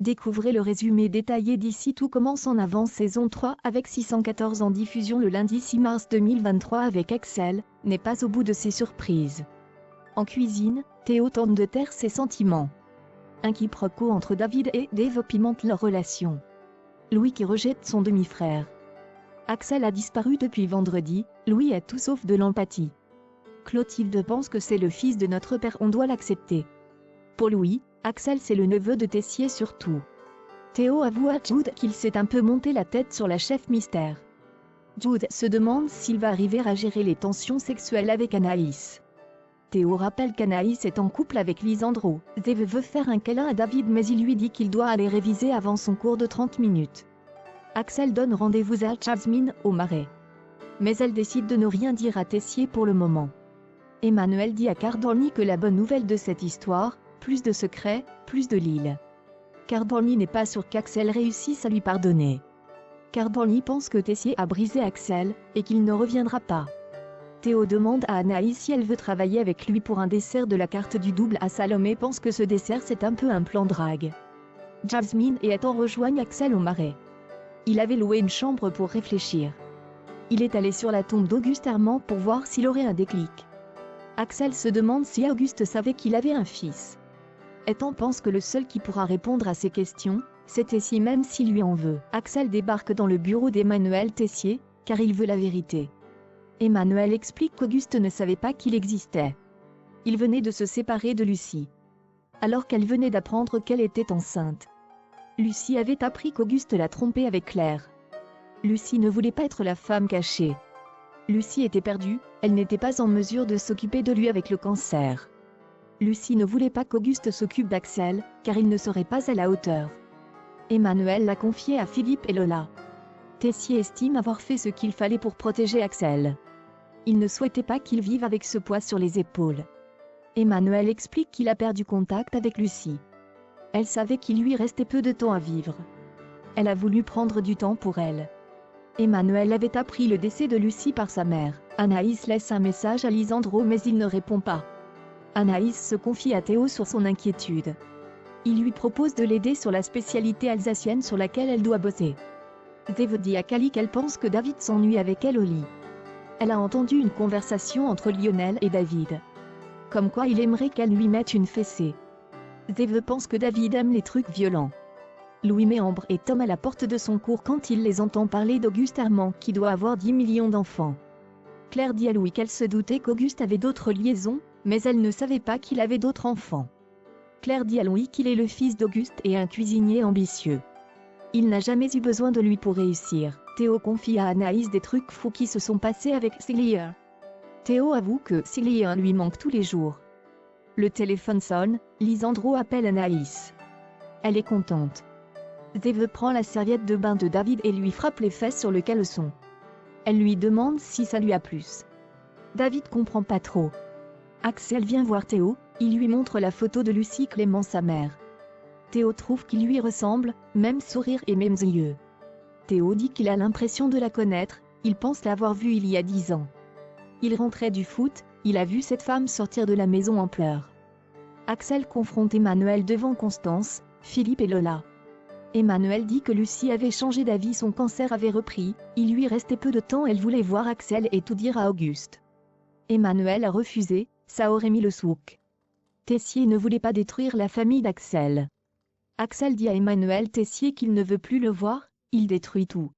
Découvrez le résumé détaillé d'ici Tout commence en avance saison 3 avec 614 en diffusion le lundi 6 mars 2023 avec Axel, n'est pas au bout de ses surprises. En cuisine, Théo tente de taire ses sentiments. Un quiproquo entre David et Dave pimente leur relation. Louis qui rejette son demi-frère. Axel a disparu depuis vendredi, Louis a tout sauf de l'empathie. Clotilde pense que c'est le fils de notre père, on doit l'accepter. Pour Louis, Axel c'est le neveu de Tessier surtout. Théo avoue à Jude qu'il s'est un peu monté la tête sur la chef mystère. Jude se demande s'il va arriver à gérer les tensions sexuelles avec Anaïs. Théo rappelle qu'Anaïs est en couple avec Lisandro. Dave veut faire un câlin à David mais il lui dit qu'il doit aller réviser avant son cours de 30 minutes. Axel donne rendez-vous à Jasmine au Marais. Mais elle décide de ne rien dire à Tessier pour le moment. Emmanuel dit à Cardorny que la bonne nouvelle de cette histoire, plus de secrets, plus de Lille. Cardorny n'est pas sûr qu'Axel réussisse à lui pardonner. Cardorny pense que Tessier a brisé Axel, et qu'il ne reviendra pas. Théo demande à Anaïs si elle veut travailler avec lui pour un dessert de la carte du double à Salomé pense que ce dessert c'est un peu un plan drague. Jasmine et Ethan rejoignent Axel au Marais. Il avait loué une chambre pour réfléchir. Il est allé sur la tombe d'Auguste Armand pour voir s'il aurait un déclic. Axel se demande si Auguste savait qu'il avait un fils. Ethan pense que le seul qui pourra répondre à ces questions, c'est Tessier même s'il lui en veut. Axel débarque dans le bureau d'Emmanuel Tessier, car il veut la vérité. Emmanuel explique qu'Auguste ne savait pas qu'il existait. Il venait de se séparer de Lucie. Alors qu'elle venait d'apprendre qu'elle était enceinte. Lucie avait appris qu'Auguste l'a trompée avec Claire. Lucie ne voulait pas être la femme cachée. Lucie était perdue, elle n'était pas en mesure de s'occuper de lui avec le cancer. Lucie ne voulait pas qu'Auguste s'occupe d'Axel, car il ne serait pas à la hauteur. Emmanuel l'a confié à Philippe et Lola. Tessier estime avoir fait ce qu'il fallait pour protéger Axel. Il ne souhaitait pas qu'il vive avec ce poids sur les épaules. Emmanuel explique qu'il a perdu contact avec Lucie. Elle savait qu'il lui restait peu de temps à vivre. Elle a voulu prendre du temps pour elle. Emmanuel avait appris le décès de Lucie par sa mère. Anaïs laisse un message à Lisandro mais il ne répond pas. Anaïs se confie à Théo sur son inquiétude. Il lui propose de l'aider sur la spécialité alsacienne sur laquelle elle doit bosser. Dave dit à Cali qu'elle pense que David s'ennuie avec elle au lit. Elle a entendu une conversation entre Lionel et David. Comme quoi il aimerait qu'elle lui mette une fessée. Dave pense que David aime les trucs violents. Louis met Ambre et Tom à la porte de son cours quand il les entend parler d'Auguste Armand qui doit avoir 10 millions d'enfants. Claire dit à Louis qu'elle se doutait qu'Auguste avait d'autres liaisons, mais elle ne savait pas qu'il avait d'autres enfants. Claire dit à Louis qu'il est le fils d'Auguste et un cuisinier ambitieux. Il n'a jamais eu besoin de lui pour réussir. Théo confie à Anaïs des trucs fous qui se sont passés avec Célia. Théo avoue que Célia lui manque tous les jours. Le téléphone sonne, Lisandro appelle Anaïs. Elle est contente. Dave prend la serviette de bain de David et lui frappe les fesses sur le caleçon. Elle lui demande si ça lui a plu. David comprend pas trop. Axel vient voir Théo, il lui montre la photo de Lucie Clément sa mère. Théo trouve qu'il lui ressemble, même sourire et mêmes yeux. Théo dit qu'il a l'impression de la connaître, il pense l'avoir vue il y a 10 ans. Il rentrait du foot, il a vu cette femme sortir de la maison en pleurs. Axel confronte Emmanuel devant Constance, Philippe et Lola. Emmanuel dit que Lucie avait changé d'avis, son cancer avait repris, il lui restait peu de temps, elle voulait voir Axel et tout dire à Auguste. Emmanuel a refusé, ça aurait mis le souk. Tessier ne voulait pas détruire la famille d'Axel. Axel dit à Emmanuel Tessier qu'il ne veut plus le voir, il détruit tout.